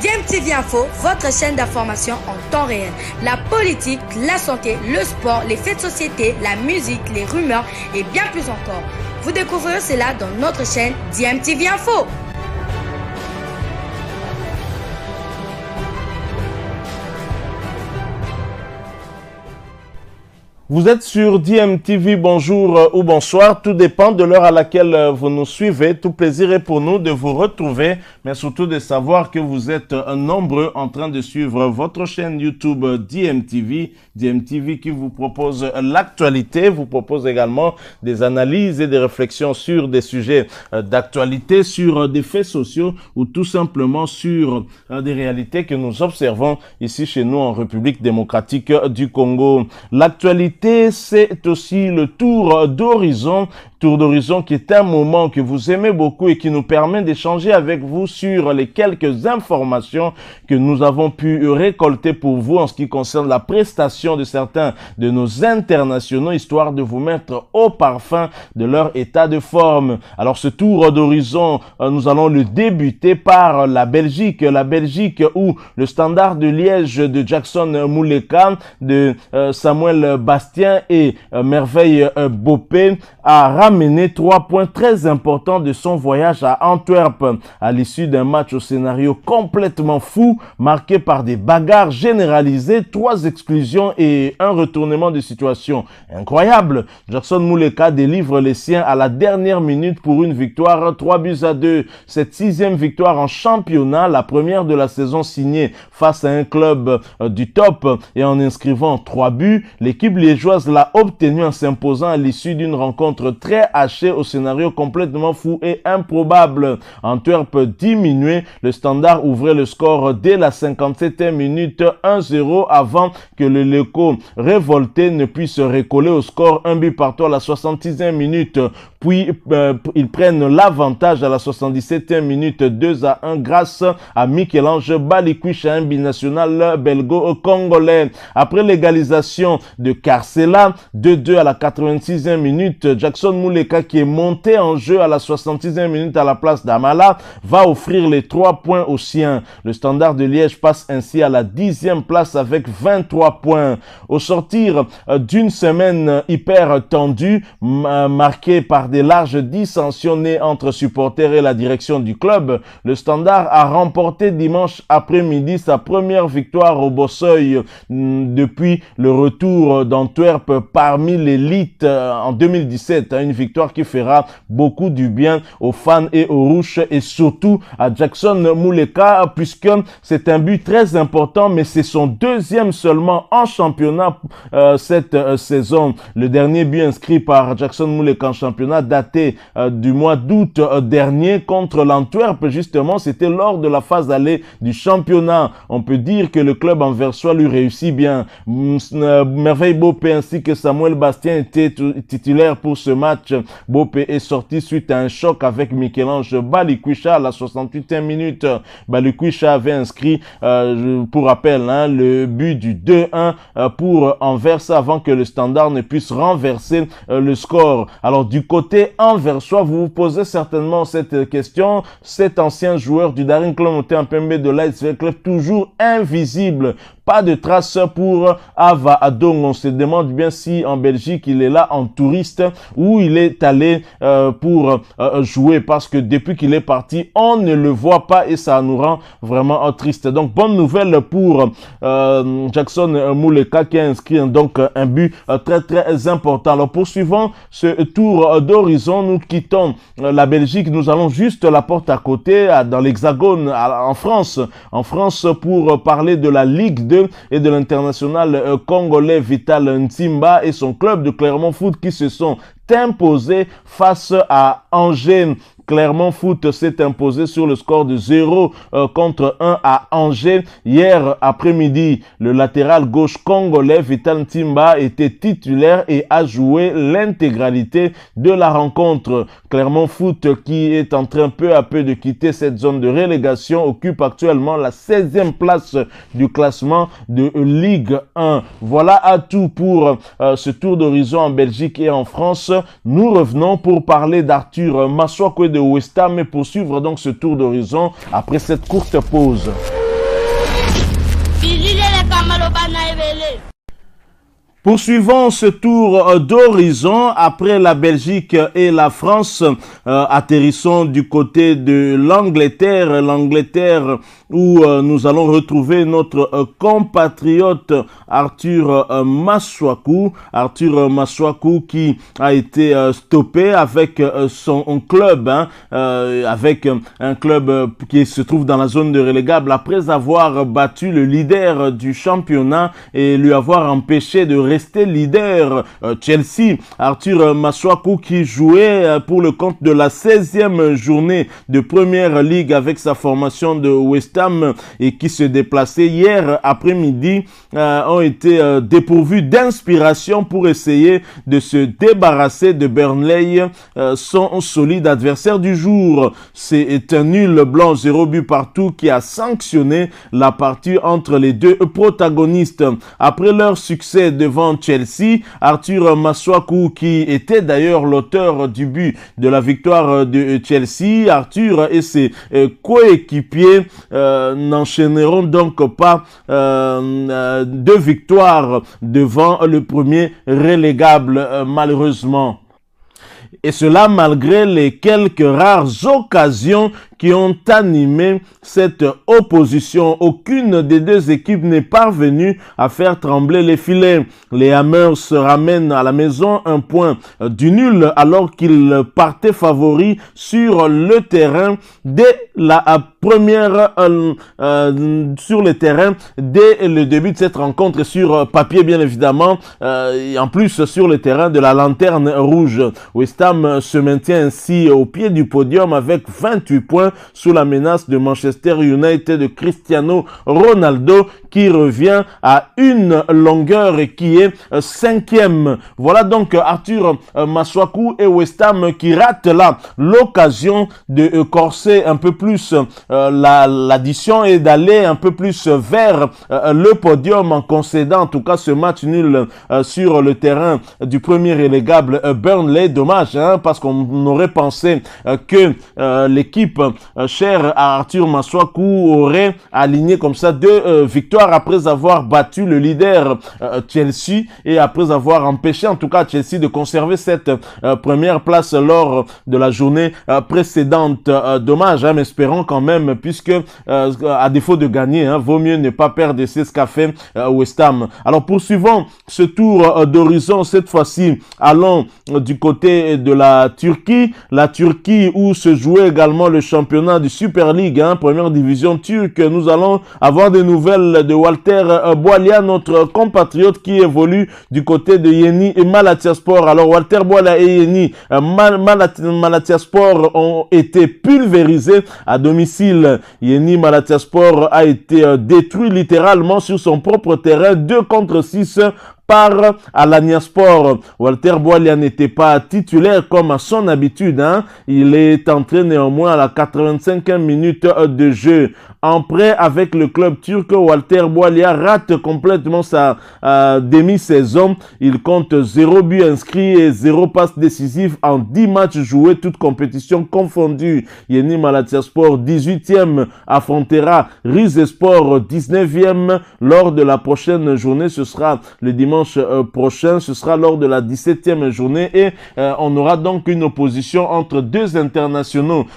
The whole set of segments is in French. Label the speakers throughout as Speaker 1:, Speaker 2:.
Speaker 1: DMTV Info, votre chaîne d'information en temps réel. La politique, la santé, le sport, les faits de société, la musique, les rumeurs et bien plus encore. Vous découvrirez cela dans notre chaîne DMTV Info.
Speaker 2: Vous êtes sur DMTV, bonjour ou bonsoir, tout dépend de l'heure à laquelle vous nous suivez. Tout plaisir est pour nous de vous retrouver, mais surtout de savoir que vous êtes nombreux en train de suivre votre chaîne YouTube DMTV. DMTV qui vous propose l'actualité, vous propose également des analyses et des réflexions sur des sujets d'actualité, sur des faits sociaux ou tout simplement sur des réalités que nous observons ici chez nous en République démocratique du Congo. L'actualité, c'est aussi le tour d'horizon. Tour d'horizon qui est un moment que vous aimez beaucoup et qui nous permet d'échanger avec vous sur les quelques informations que nous avons pu récolter pour vous en ce qui concerne la prestation de certains de nos internationaux, histoire de vous mettre au parfum de leur état de forme. Alors ce tour d'horizon, nous allons le débuter par la Belgique. La Belgique où le Standard de Liège de Jackson Muleka, de Samuel Bastien et Merveille Bopé a ramené 3 points très importants de son voyage à Antwerp à l'issue d'un match au scénario complètement fou, marqué par des bagarres généralisées, 3 exclusions et un retournement de situation incroyable. Jackson Muleka délivre les siens à la dernière minute pour une victoire 3-2. Cette 6e victoire en championnat, la première de la saison signée face à un club du top et en inscrivant 3 buts, l'équipe liégeoise l'a obtenue en s'imposant à l'issue d'une rencontre très haché au scénario complètement fou et improbable. Antwerp diminué, le Standard ouvrait le score dès la 57e minute 1-0 avant que le Leco révolté ne puisse recoller au score 1 but partout à la 66e minute. Puis ils prennent l'avantage à la 77e minute 2-1 grâce à Michel-Ange Balikwisha, un binational belgo-congolais. Après l'égalisation de Carcela, 2-2 à la 86e minute, Jackson Muleka, qui est monté en jeu à la 66e minute à la place d'Amala, va offrir les 3 points aux siens. Le Standard de Liège passe ainsi à la 10e place avec 23 points. Au sortir d'une semaine hyper tendue, marquée par des larges dissensions nées entre supporters et la direction du club, le Standard a remporté dimanche après-midi sa première victoire au Bosseuil depuis le retour d'Antwerp parmi l'élite en 2017. Une victoire qui fera beaucoup du bien aux fans et aux rouges et surtout à Jackson Muleka, puisque c'est un but très important, mais c'est son 2e seulement en championnat cette saison. Le dernier but inscrit par Jackson Muleka en championnat daté du mois d'août dernier contre l'Antwerp. Justement, c'était lors de la phase aller du championnat. On peut dire que le club anversois lui réussit bien. Merveille Bopé ainsi que Samuel Bastien étaient titulaires pour ce match. Bopé est sorti suite à un choc avec Michel-Ange Balikwisha à la 68e minute. Balikwisha avait inscrit, pour rappel, le but du 2-1 pour Anvers avant que le Standard ne puisse renverser le score. Alors du côté anversois, vous vous posez certainement cette question. Cet ancien joueur du Daring Club Montpellier de l'ASV Club, toujours invisible. Pas de trace pour Ava Adong. On se demande bien si en Belgique il est là en touriste ou il est allé pour jouer, parce que depuis qu'il est parti, on ne le voit pas et ça nous rend vraiment triste. Donc bonne nouvelle pour Jackson Muleka qui a inscrit donc un but très important. Alors poursuivons ce tour d'horizon, nous quittons la Belgique, nous allons juste la porte à côté dans l'Hexagone en France pour parler de la Ligue 2 et de l'international congolais Vital Ntimba et son club de Clermont Foot qui se sont imposés face à Angers. Clermont Foot s'est imposé sur le score de 0 contre 1 à Angers. Hier après-midi, le latéral gauche congolais Vital Ntimba était titulaire et a joué l'intégralité de la rencontre. Clermont Foot, qui est en train peu à peu de quitter cette zone de relégation, occupe actuellement la 16e place du classement de Ligue 1. Voilà à tout pour ce tour d'horizon en Belgique et en France. Nous revenons pour parler d'Arthur Massoakwe de West Ham et poursuivre donc ce tour d'horizon après cette courte pause. Poursuivons ce tour d'horizon après la Belgique et la France. Atterrissons du côté de l'Angleterre. L'Angleterre où nous allons retrouver notre compatriote Arthur Masuaku. Arthur Masuaku qui a été stoppé avec son club, avec un club qui se trouve dans la zone de relégable après avoir battu le leader du championnat et lui avoir empêché de rester leader, Chelsea. Arthur Masuaku qui jouait pour le compte de la 16e journée de Première Ligue avec sa formation de West Ham et qui se déplaçait hier après-midi ont été dépourvus d'inspiration pour essayer de se débarrasser de Burnley, son solide adversaire du jour. C'est un nul blanc 0 but partout qui a sanctionné la partie entre les deux protagonistes. Après leur succès devant Chelsea, Arthur Masuaku qui était d'ailleurs l'auteur du but de la victoire de Chelsea, Arthur et ses coéquipiers n'enchaîneront donc pas deux victoires devant le premier relégable malheureusement. Et cela malgré les quelques rares occasions qui ont animé cette opposition. Aucune des deux équipes n'est parvenue à faire trembler les filets. Les Hammers se ramènent à la maison un point du nul alors qu'ils partaient favoris sur le terrain dès la première sur le terrain dès le début de cette rencontre sur papier bien évidemment et en plus sur le terrain de la lanterne rouge. West Ham se maintient ainsi au pied du podium avec 28 points sous la menace de Manchester United de Cristiano Ronaldo qui revient à une longueur et qui est 5e. Voilà donc Arthur Masuaku et West Ham qui ratent là l'occasion de corser un peu plus l'addition et d'aller un peu plus vers le podium en concédant en tout cas ce match nul sur le terrain du premier relégable Burnley. Dommage parce qu'on aurait pensé que l'équipe chère à Arthur Masuaku aurait aligné comme ça deux victoires après avoir battu le leader Chelsea et après avoir empêché en tout cas Chelsea de conserver cette première place lors de la journée précédente. Dommage, mais espérons quand même puisque à défaut de gagner, vaut mieux ne pas perdre. C'est ce qu'a fait West Ham. Alors poursuivons ce tour d'horizon. Cette fois-ci, allons du côté de la Turquie où se jouait également le championnat du Super League, première division turque. Nous allons avoir des nouvelles de Walter Boualia, notre compatriote qui évolue du côté de Yeni et Malatyaspor. Alors Walter Boualia et Yeni Malatyaspor ont été pulvérisés à domicile. Yeni Malatyaspor a été détruit littéralement sur son propre terrain, 2-6 par Alanyaspor. Walter Boualia n'était pas titulaire comme à son habitude. Il est entré néanmoins à la 85e minute de jeu. En prêt avec le club turc, Walter Boualia rate complètement sa demi-saison. Il compte 0 but inscrit et 0 passe décisive en 10 matchs joués, toutes compétitions confondues. Yeni Malatyaspor, 18e, affrontera Rizespor, 19e, lors de la prochaine journée. Ce sera le dimanche prochain, ce sera lors de la 17e journée et on aura donc une opposition entre deux internationaux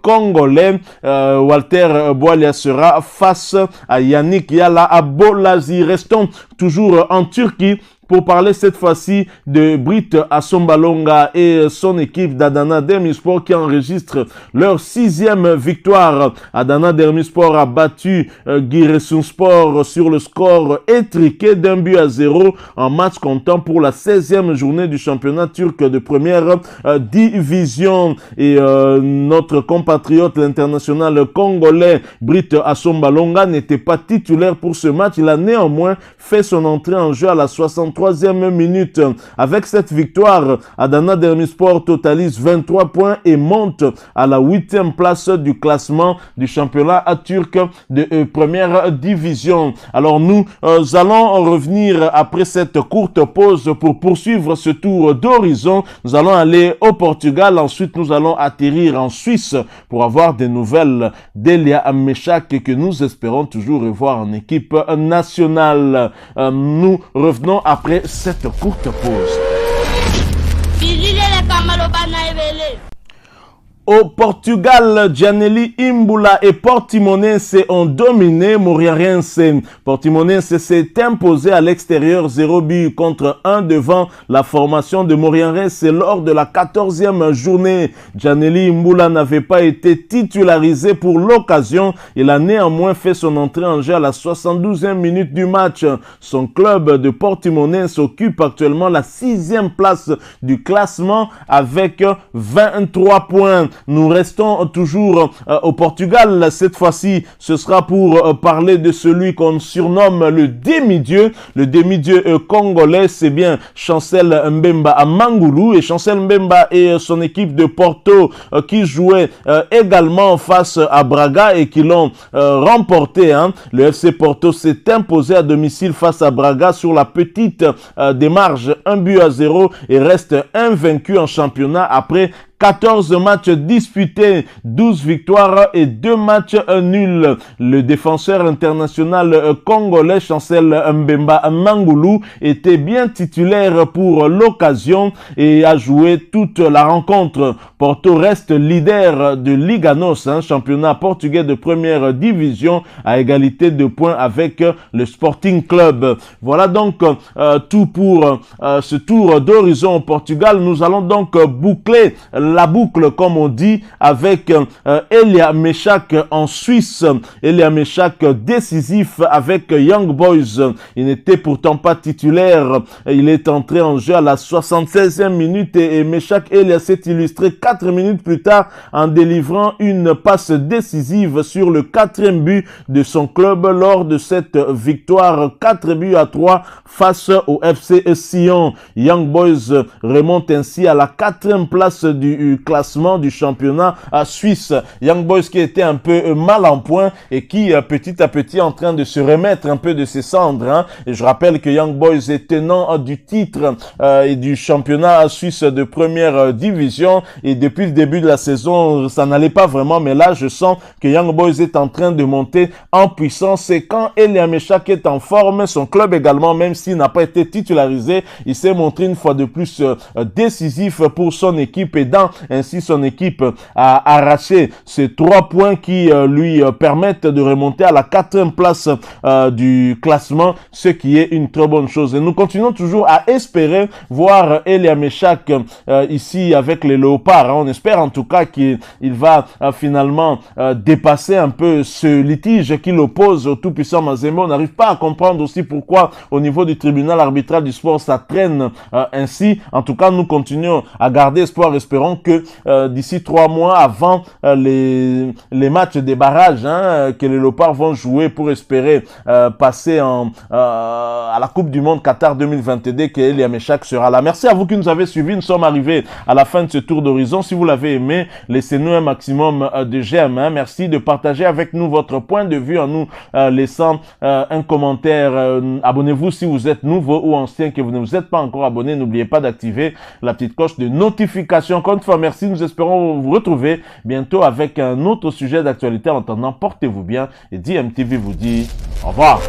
Speaker 2: congolais. Walter Boualia sera face à Yannick Yala Abolazi. Restons toujours en Turquie pour parler cette fois-ci de Brit Assombalonga et son équipe d'Adana Demirspor qui enregistre leur 6e victoire. Adana Demirspor a battu Giresunspor sur le score étriqué d'1-0 en match comptant pour la 16e journée du championnat turc de première division. Et notre compatriote, l'international congolais Brit Assombalonga n'était pas titulaire pour ce match. Il a néanmoins fait son entrée en jeu à la 60 63e minute. Avec cette victoire, Adana Demirspor totalise 23 points et monte à la 8e place du classement du championnat turc de première division. Alors nous allons revenir après cette courte pause pour poursuivre ce tour d'horizon. Nous allons aller au Portugal, ensuite nous allons atterrir en Suisse pour avoir des nouvelles d'Elia Meshak que nous espérons toujours revoir en équipe nationale. Nous revenons après cette courte pause. Au Portugal, Gianelli Imbula et Portimonense ont dominé Moreirense. Portimonense s'est imposé à l'extérieur 0 but contre 1 devant la formation de Moreirense lors de la 14e journée. Gianelli Imbula n'avait pas été titularisé pour l'occasion. Il a néanmoins fait son entrée en jeu à la 72e minute du match. Son club de Portimonense occupe actuellement la 6e place du classement avec 23 points. Nous restons toujours au Portugal. Cette fois-ci, ce sera pour parler de celui qu'on surnomme le demi-dieu. Le demi-dieu congolais, c'est bien Chancel Mbemba Mangulu. Et Chancel Mbemba et son équipe de Porto qui jouaient également face à Braga et qui l'ont remporté. Le FC Porto s'est imposé à domicile face à Braga sur la petite démarche 1-0 et reste invaincu en championnat après 14 matchs disputés, 12 victoires et 2 matchs nuls. Le défenseur international congolais Chancel Mbemba Mangulu était bien titulaire pour l'occasion et a joué toute la rencontre. Porto reste leader de Liga NOS, championnat portugais de première division, à égalité de points avec le Sporting Club. Voilà donc tout pour ce tour d'horizon au Portugal. Nous allons donc boucler la boucle, comme on dit, avec Elia Meshak en Suisse. Elia Meshak décisif avec Young Boys. Il n'était pourtant pas titulaire. Il est entré en jeu à la 76e minute et Meshak Elia s'est illustré 4 minutes plus tard en délivrant une passe décisive sur le 4e but de son club lors de cette victoire 4-3 face au FC Sion. Young Boys remonte ainsi à la 4e place du classement du championnat suisse. Young Boys qui était un peu mal en point et qui petit à petit est en train de se remettre un peu de ses cendres. Et je rappelle que Young Boys est tenant du titre et du championnat suisse de première division et depuis le début de la saison ça n'allait pas vraiment, mais là je sens que Young Boys est en train de monter en puissance et quand Elia Meshak est en forme, son club également, même s'il n'a pas été titularisé, il s'est montré une fois de plus décisif pour son équipe et ainsi son équipe a arraché ces 3 points qui lui permettent de remonter à la 4e place du classement, ce qui est une très bonne chose. Et nous continuons toujours à espérer voir Elia Meshak ici avec les Léopards. On espère en tout cas qu'il va finalement dépasser un peu ce litige qui l'oppose au tout-puissant Mazembe. On n'arrive pas à comprendre aussi pourquoi au niveau du tribunal arbitral du sport ça traîne ainsi. En tout cas, nous continuons à garder espoir, espérons que d'ici 3 mois avant les matchs des barrages que les Léopards vont jouer pour espérer passer à la Coupe du Monde Qatar 2022, que Elia Meshak sera là. Merci à vous qui nous avez suivis. Nous sommes arrivés à la fin de ce tour d'horizon. Si vous l'avez aimé, laissez-nous un maximum de j'aime. Merci de partager avec nous votre point de vue en nous laissant un commentaire. Abonnez-vous si vous êtes nouveau ou ancien, que vous ne vous êtes pas encore abonné. N'oubliez pas d'activer la petite cloche de notification. Encore une fois, merci. Nous espérons vous retrouver bientôt avec un autre sujet d'actualité. En attendant, portez-vous bien et DMTV vous dit au revoir.